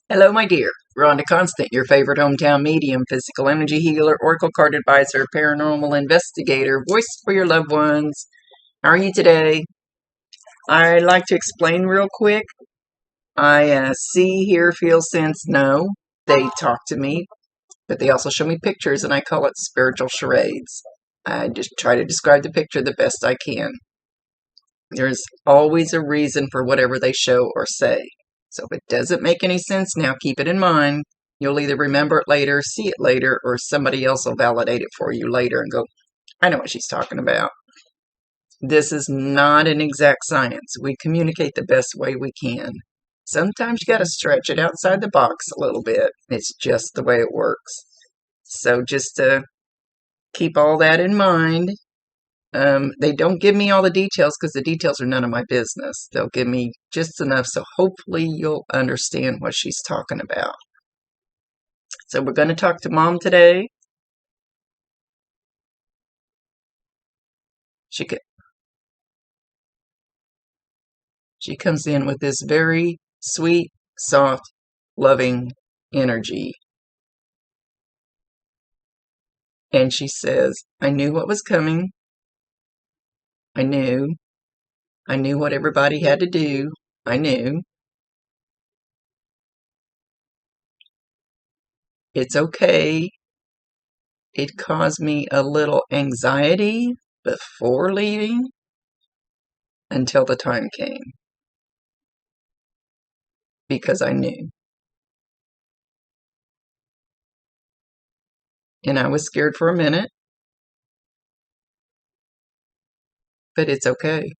Hello, my dear. Rhonda Constant, your favorite hometown medium, physical energy healer, oracle card advisor, paranormal investigator, voice for your loved ones. How are you today? I'd like to explain real quick. I see, hear, feel, sense, know. They talk to me, but they also show me pictures, and I call it spiritual charades. I just try to describe the picture the best I can. There's always a reason for whatever they show or say. So if it doesn't make any sense now, keep it in mind. You'll either remember it later, see it later, or somebody else will validate it for you later and go, I know what she's talking about. This is not an exact science. We communicate the best way we can. Sometimes you got to stretch it outside the box a little bit. It's just the way it works. So just to keep all that in mind. They don't give me all the details because the details are none of my business. They'll give me just enough so hopefully you'll understand what she's talking about. So we're going to talk to Mom today. She comes in with this very sweet, soft, loving energy. And she says, I knew what was coming. I knew. I knew what everybody had to do. I knew. It's okay. It caused me a little anxiety before leaving until the time came because I knew. And I was scared for a minute, but it's okay.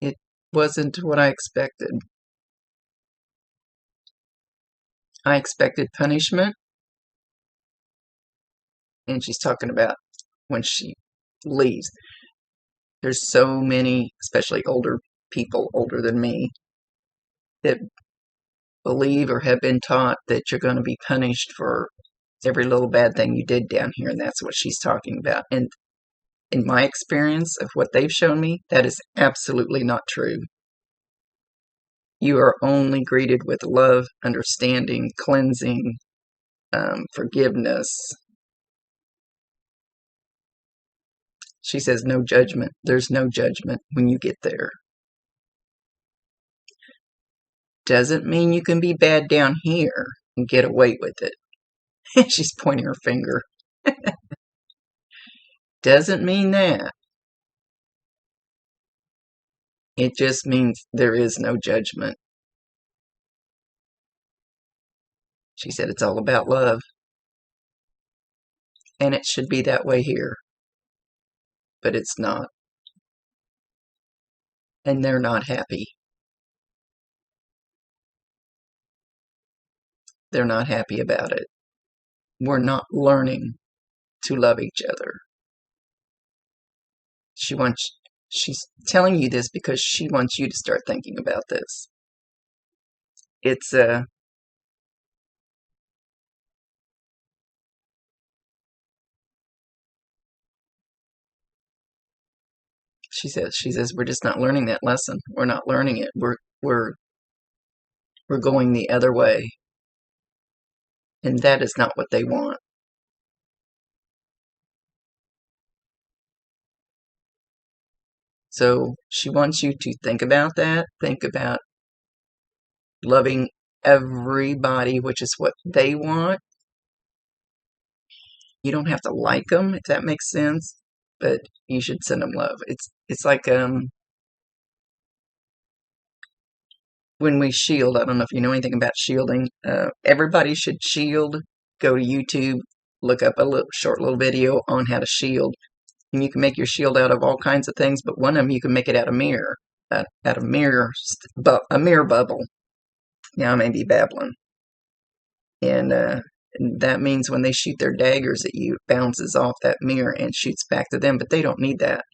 It wasn't what I expected. I expected punishment, and she's talking about when she leaves. There's so many, especially older people, older than me, that believe or have been taught that you're going to be punished for every little bad thing you did down here, and that's what she's talking about. And in my experience of what they've shown me, that is absolutely not true. You are only greeted with love, understanding, cleansing, forgiveness. She says no judgment. There's no judgment when you get there. Doesn't mean you can be bad down here and get away with it. She's pointing her finger. Doesn't mean that. It just means there is no judgment. She said it's all about love. And it should be that way here. But it's not. And they're not happy. They're not happy about it. We're not learning to love each other. She's telling you this because she wants you to start thinking about this. It's she says we're just not learning that lesson. We're not learning it. We're going the other way. And that is not what they want. So she wants you to think about that. Think about loving everybody, which is what they want. You don't have to like them, if that makes sense, but you should send them love. It's like when we shield. I don't know if you know anything about shielding. Everybody should shield. Go to YouTube, look up a short little video on how to shield, and you can make your shield out of all kinds of things. But one of them you can make it out of mirror, out of a mirror bubble. Now I may be babbling, and that means when they shoot their daggers at you, it bounces off that mirror and shoots back to them. But they don't need that.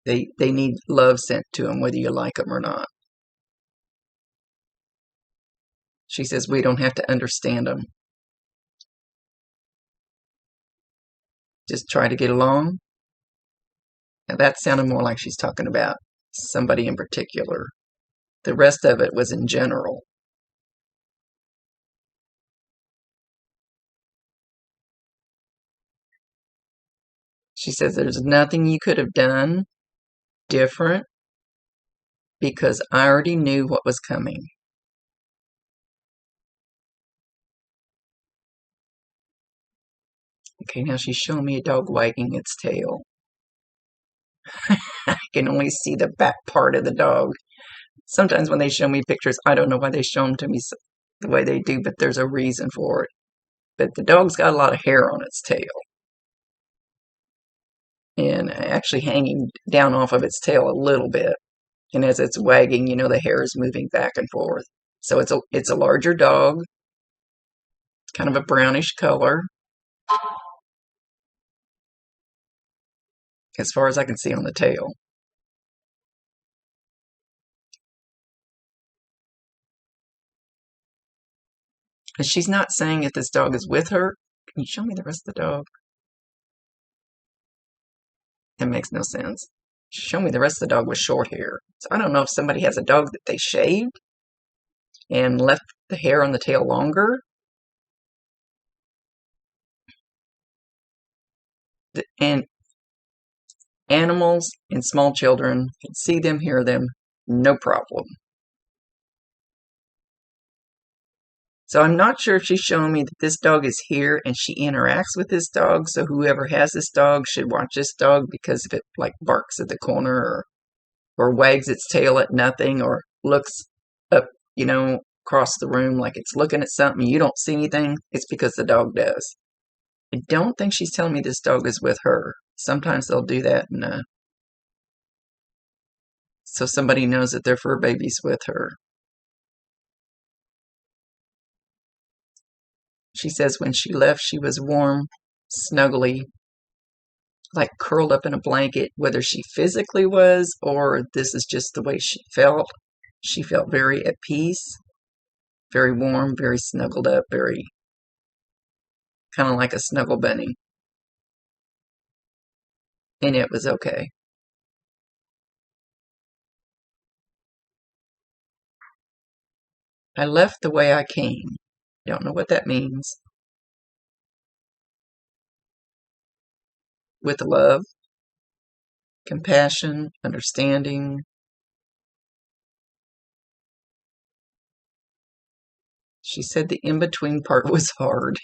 They need love sent to them, whether you like them or not. She says we don't have to understand them. Just try to get along. Now that sounded more like she's talking about somebody in particular. The rest of it was in general. She says there's nothing you could have done different because I already knew what was coming. Okay, now she's showing me a dog wagging its tail. I can only see the back part of the dog. Sometimes when they show me pictures, I don't know why they show them to me the way they do, but there's a reason for it. But the dog's got a lot of hair on its tail. And actually hanging down off of its tail a little bit. And as it's wagging, you know, the hair is moving back and forth. So it's a larger dog, kind of a brownish color, as far as I can see on the tail. And she's not saying if this dog is with her. Can you show me the rest of the dog? That makes no sense. Show me the rest of the dog with short hair. So I don't know if somebody has a dog that they shaved and left the hair on the tail longer. And animals and small children can see them, hear them, no problem. So I'm not sure if she's showing me that this dog is here and she interacts with this dog. So whoever has this dog should watch this dog because if it like barks at the corner or wags its tail at nothing or looks up, you know, across the room like it's looking at something, you don't see anything, it's because the dog does. I don't think she's telling me this dog is with her. Sometimes they'll do that and so somebody knows that their fur baby's with her. She says when she left, she was warm, snuggly, like curled up in a blanket, whether she physically was or this is just the way she felt. She felt very at peace, very warm, very snuggled up, very kind of like a snuggle bunny. And it was okay. I left the way I came. Don't know what that means. With love, compassion, understanding. She said the in-between part was hard.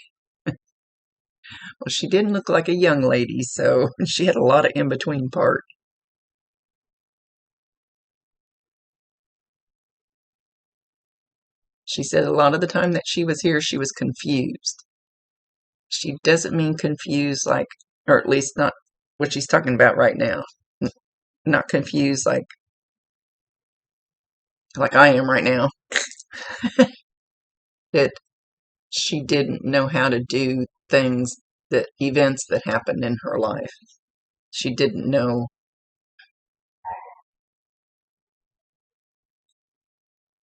Well, she didn't look like a young lady, so she had a lot of in-between part. She said a lot of the time that she was here, she was confused. She doesn't mean confused like, or at least not what she's talking about right now. Not confused like I am right now. That she didn't know how to do things, that events that happened in her life. She didn't know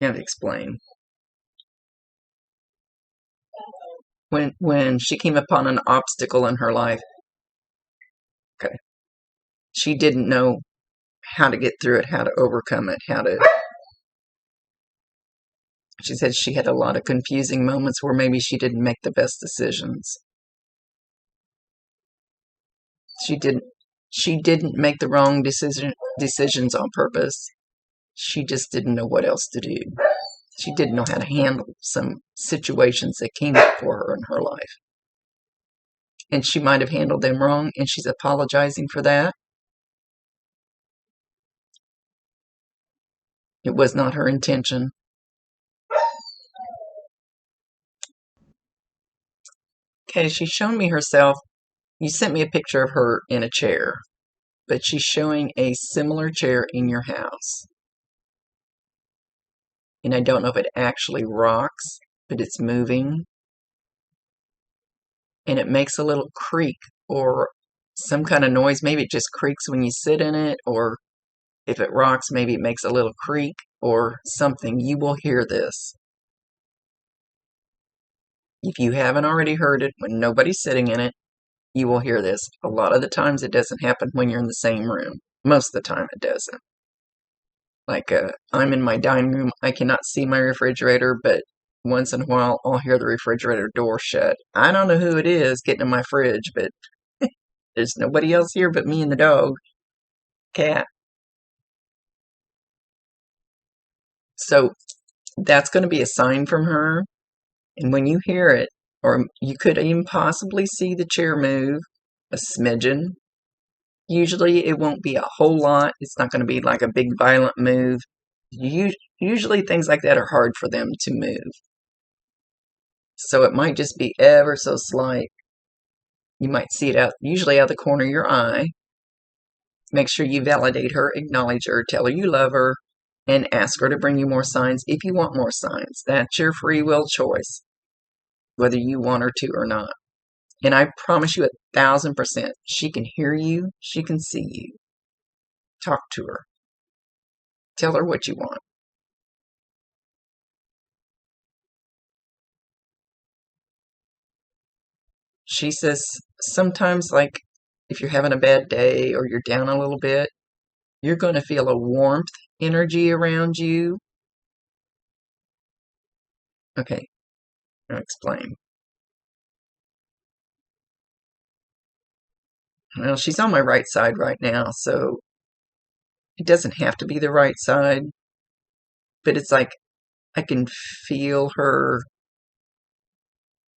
how to explain. When she came upon an obstacle in her life, okay, she didn't know how to get through it, how to overcome it, how to. She said she had a lot of confusing moments where maybe she didn't make the best decisions. She didn't. She didn't make the wrong decisions on purpose. She just didn't know what else to do. She didn't know how to handle some situations that came up for her in her life. And she might have handled them wrong, and she's apologizing for that. It was not her intention. Okay, she's shown me herself. You sent me a picture of her in a chair, but she's showing a similar chair in your house. And I don't know if it actually rocks, but it's moving. And it makes a little creak or some kind of noise. Maybe it just creaks when you sit in it, or if it rocks, maybe it makes a little creak or something. You will hear this. If you haven't already heard it when nobody's sitting in it, you will hear this. A lot of the times it doesn't happen when you're in the same room. Most of the time it doesn't. Like, I'm in my dining room. I cannot see my refrigerator, but once in a while I'll hear the refrigerator door shut. I don't know who it is getting in my fridge, but there's nobody else here but me and the dog, cat. So that's going to be a sign from her. And when you hear it, or you could even possibly see the chair move a smidgen. Usually it won't be a whole lot. It's not going to be like a big violent move. Usually things like that are hard for them to move. So it might just be ever so slight. You might see it out, usually out the corner of your eye. Make sure you validate her, acknowledge her, tell her you love her, and ask her to bring you more signs if you want more signs. That's your free will choice, whether you want her to or not. And I promise you 1,000%, she can hear you, she can see you. Talk to her. Tell her what you want. She says sometimes, like, if you're having a bad day or you're down a little bit, you're going to feel a warmth energy around you. Okay, I'll explain. Well, she's on my right side right now, so it doesn't have to be the right side, but it's like I can feel her,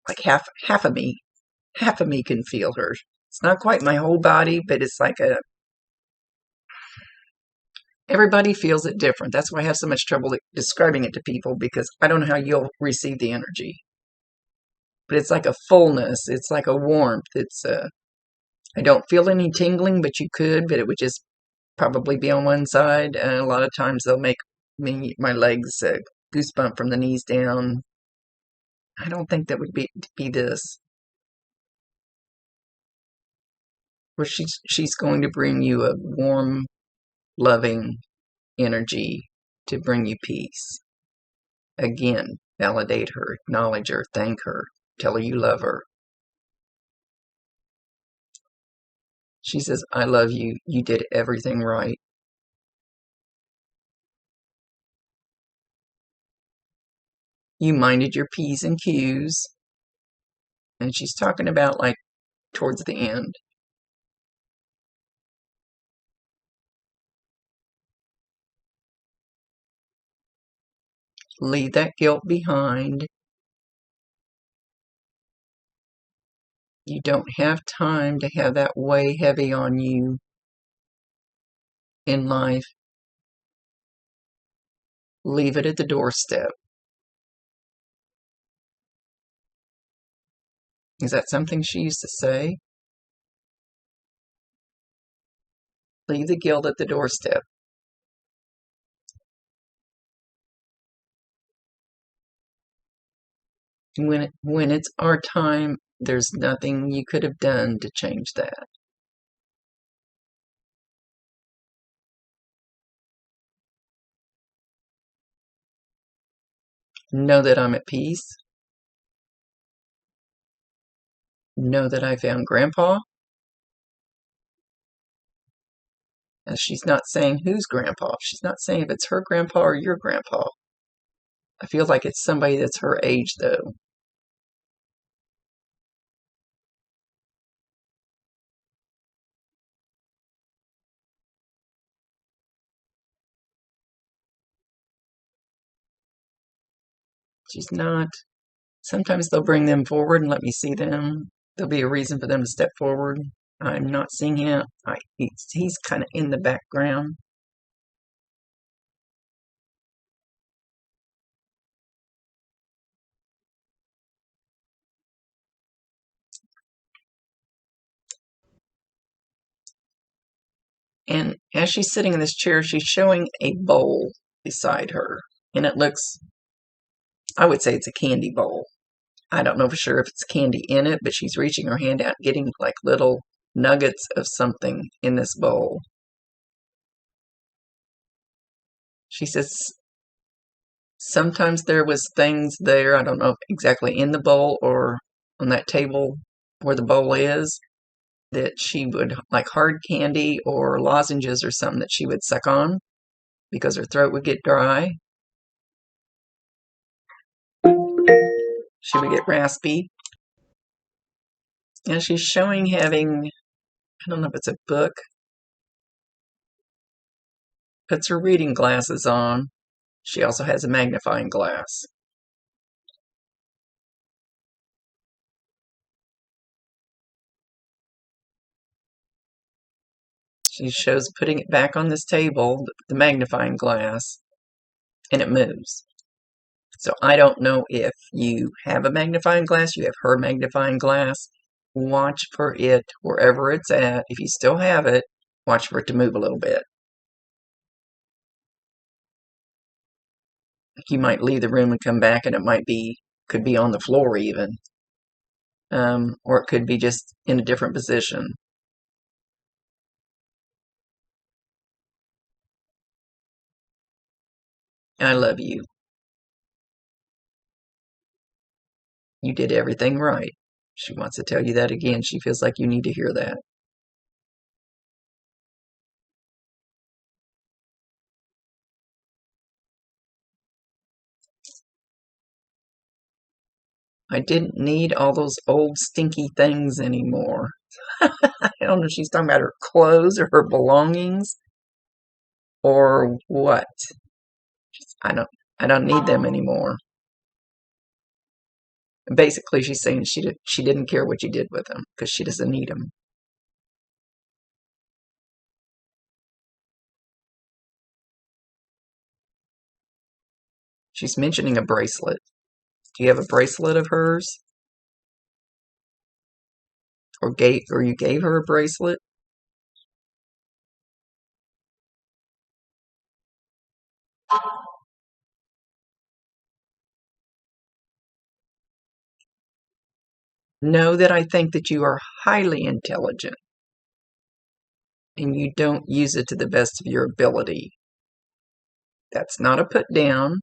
like half of me can feel her. It's not quite my whole body, but it's like everybody feels it different. That's why I have so much trouble describing it to people, because I don't know how you'll receive the energy. But it's like a fullness. It's like a warmth. I don't feel any tingling, but you could, but it would just probably be on one side. And a lot of times they'll make my legs goosebump from the knees down. I don't think that would be this. Where she's going to bring you a warm, loving energy to bring you peace. Again, validate her, acknowledge her, thank her, tell her you love her. She says, I love you. You did everything right. You minded your P's and Q's. And she's talking about like towards the end. Leave that guilt behind. You don't have time to have that weigh heavy on you in life. Leave it at the doorstep. Is that something she used to say? Leave the guilt at the doorstep. When it's our time, there's nothing you could have done to change that. Know that I'm at peace. Know that I found Grandpa. And she's not saying who's Grandpa. She's not saying if it's her grandpa or your grandpa. I feel like it's somebody that's her age, though. She's not. Sometimes they'll bring them forward and let me see them. There'll be a reason for them to step forward. I'm not seeing him. He's kind of in the background. And as she's sitting in this chair, she's showing a bowl beside her. And it looks, I would say it's a candy bowl. I don't know for sure if it's candy in it, but she's reaching her hand out, getting like little nuggets of something in this bowl. She says sometimes there was things there, I don't know if exactly in the bowl or on that table where the bowl is, that she would like hard candy or lozenges or something that she would suck on. because her throat would get dry. She would get raspy. And she's showing having, I don't know if it's a book, puts her reading glasses on. She also has a magnifying glass. She shows putting it back on this table, the magnifying glass, and it moves. So I don't know if you have a magnifying glass, you have her magnifying glass. Watch for it wherever it's at. If you still have it, watch for it to move a little bit. You might leave the room and come back and it could be on the floor even. Or it could be just in a different position. I love you. You did everything right. She wants to tell you that again. She feels like you need to hear that. I didn't need all those old stinky things anymore. I don't know if she's talking about her clothes or her belongings or what. I don't need them anymore. Basically, she's saying she didn't care what you did with them because she doesn't need them. She's mentioning a bracelet. Do you have a bracelet of hers? Or you gave her a bracelet? Know that I think that you are highly intelligent and you don't use it to the best of your ability. That's not a put down.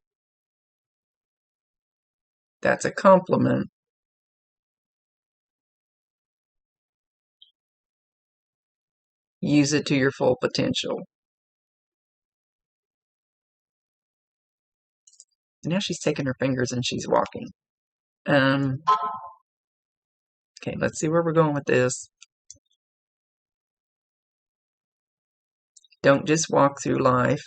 That's a compliment. Use it to your full potential. Now she's taking her fingers and she's walking. Okay, let's see where we're going with this. Don't just walk through life.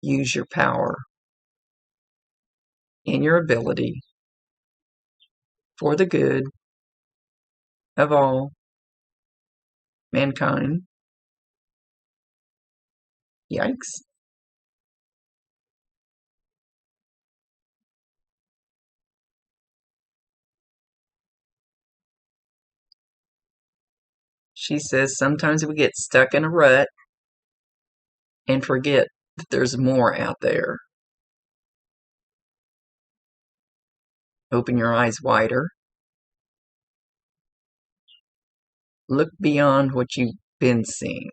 Use your power and your ability for the good of all mankind. Yikes. She says sometimes we get stuck in a rut and forget that there's more out there. Open your eyes wider. Look beyond what you've been seeing.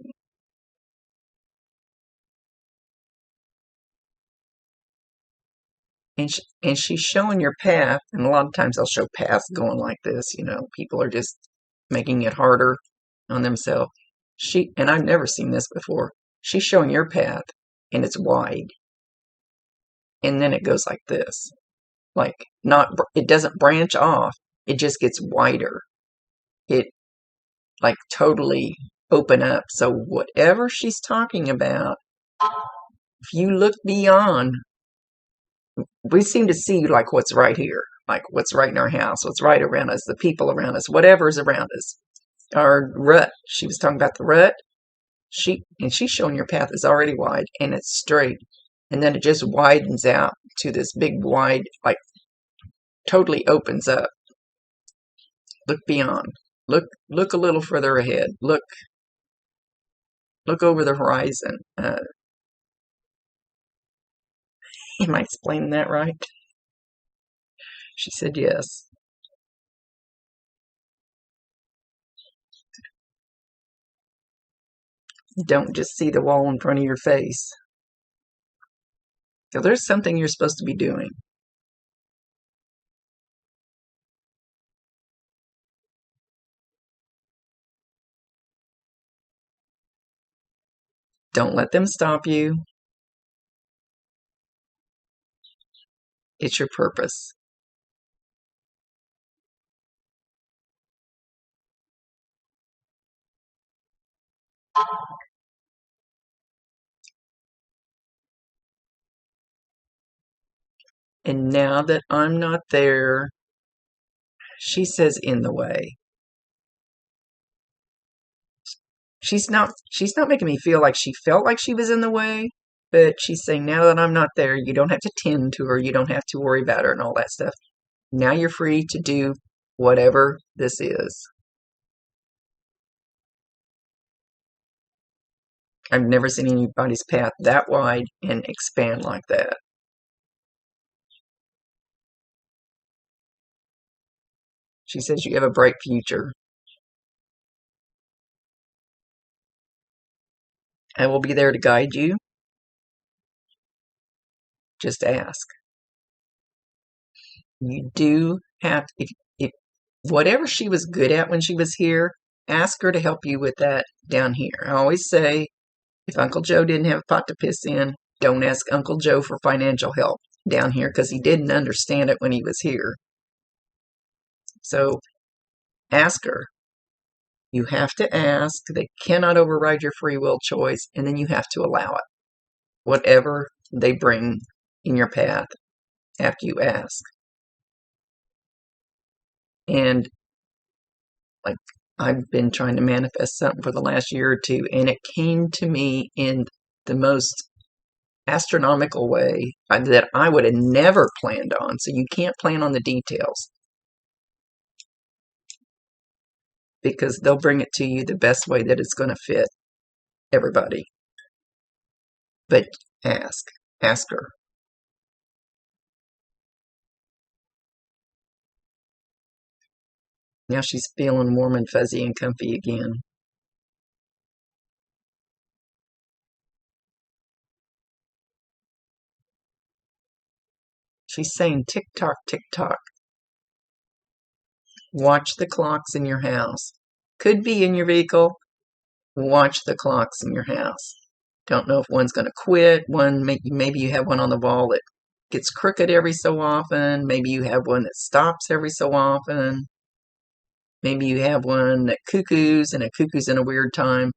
And she's showing your path, and a lot of times I'll show paths going like this. People are just making it harder on themselves. And I've never seen this before. She's showing your path, and it's wide, and then it goes like this, like it doesn't branch off. It just gets wider. It like totally open up. So whatever she's talking about, if you look beyond, we seem to see like what's right here, like what's right in our house, what's right around us, the people around us, whatever's around us. Our rut. She was talking about the rut. She's showing your path is already wide and it's straight, and then it just widens out to this big wide, like totally opens up. Look beyond. Look a little further ahead. Look over the horizon. Am I explaining that right? She said yes. Don't just see the wall in front of your face. So there's something you're supposed to be doing. Don't let them stop you. It's your purpose. And now that I'm not there, she says, in the way. She's not making me feel like she felt like she was in the way, but she's saying, now that I'm not there, you don't have to tend to her, you don't have to worry about her and all that stuff. Now you're free to do whatever this is. I've never seen anybody's path that wide and expand like that. She says you have a bright future. I will be there to guide you. Just ask. You do have, if whatever she was good at when she was here, ask her to help you with that down here. I always say, if Uncle Joe didn't have a pot to piss in, don't ask Uncle Joe for financial help down here because he didn't understand it when he was here. So ask her. You have to ask. They cannot override your free will choice, and then you have to allow it. Whatever they bring in your path after you ask. And like, I've been trying to manifest something for the last year or two, and it came to me in the most astronomical way that I would have never planned on. So you can't plan on the details because they'll bring it to you the best way that it's going to fit everybody. But ask her. Now she's feeling warm and fuzzy and comfy again. She's saying tick tock, tick tock. Watch the clocks in your house. Could be in your vehicle. Watch the clocks in your house. Don't know if one's going to quit. Maybe you have one on the wall that gets crooked every so often. Maybe you have one that stops every so often. Maybe you have one that cuckoos and it cuckoos in a weird time.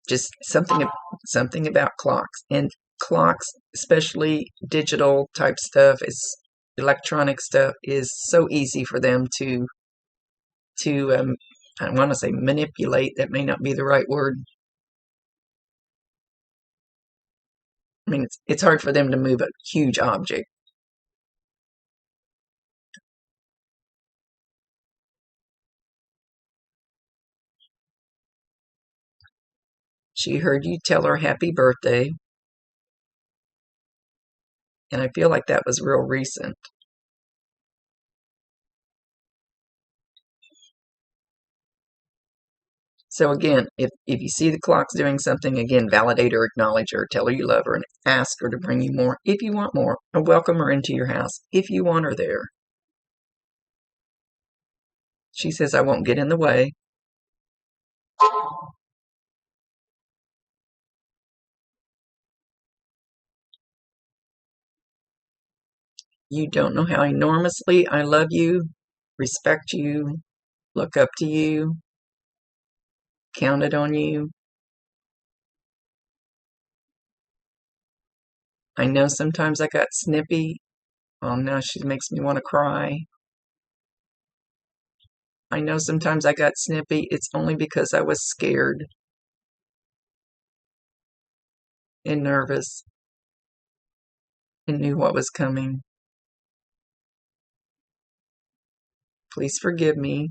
Just something about clocks. And clocks, especially digital type stuff, is electronic stuff, is so easy for them to I want to say manipulate. That may not be the right word. I mean, it's hard for them to move a huge object. She heard you tell her happy birthday, and I feel like that was real recent. So again, if you see the clocks doing something, again, validate her, acknowledge her, tell her you love her, and ask her to bring you more if you want more, and welcome her into your house if you want her there. She says, I won't get in the way. You don't know how enormously I love you, respect you, look up to you, counted on you. I know sometimes I got snippy. Oh, now she makes me want to cry. I know sometimes I got snippy. It's only because I was scared and nervous and knew what was coming. Please forgive me.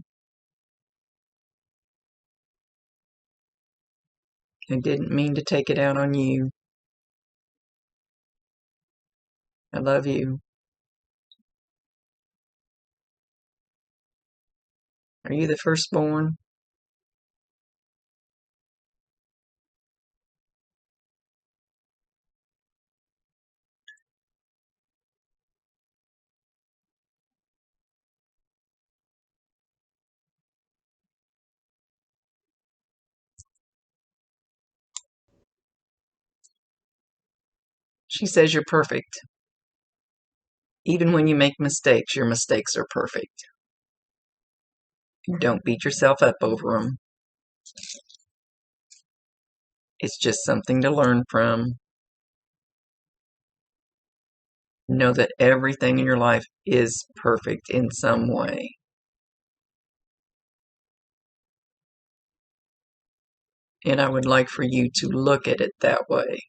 I didn't mean to take it out on you. I love you. Are you the firstborn? She says you're perfect. Even when you make mistakes, your mistakes are perfect. Don't beat yourself up over them. It's just something to learn from. Know that everything in your life is perfect in some way. And I would like for you to look at it that way.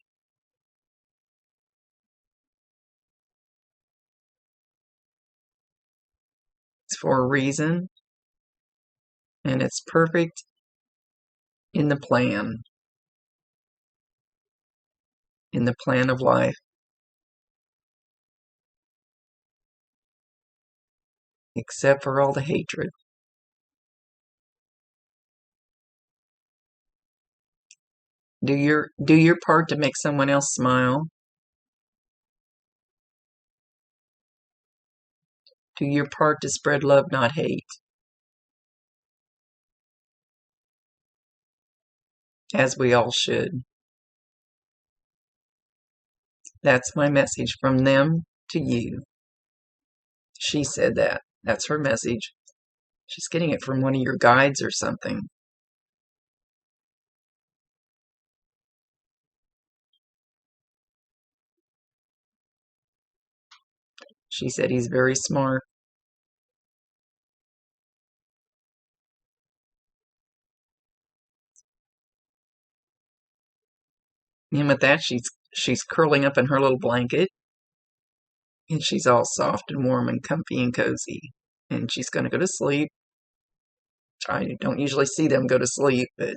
It's for a reason, and it's perfect in the plan of life, except for all the hatred. Do your part to make someone else smile. Do your part to spread love, not hate. As we all should. That's my message from them to you. She said that. That's her message. She's getting it from one of your guides or something. She said he's very smart. And with that, she's curling up in her little blanket, and she's all soft and warm and comfy and cozy. And she's going to go to sleep. I don't usually see them go to sleep, but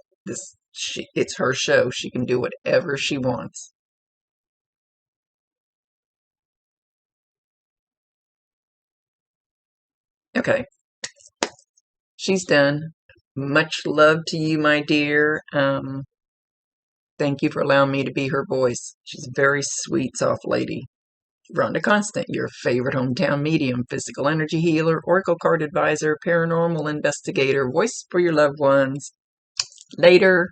it's her show. She can do whatever she wants. Okay. She's done. Much love to you, my dear. Thank you for allowing me to be her voice. She's a very sweet, soft lady. Rhonda Constant, your favorite hometown medium, physical energy healer, oracle card advisor, paranormal investigator, voice for your loved ones. Later.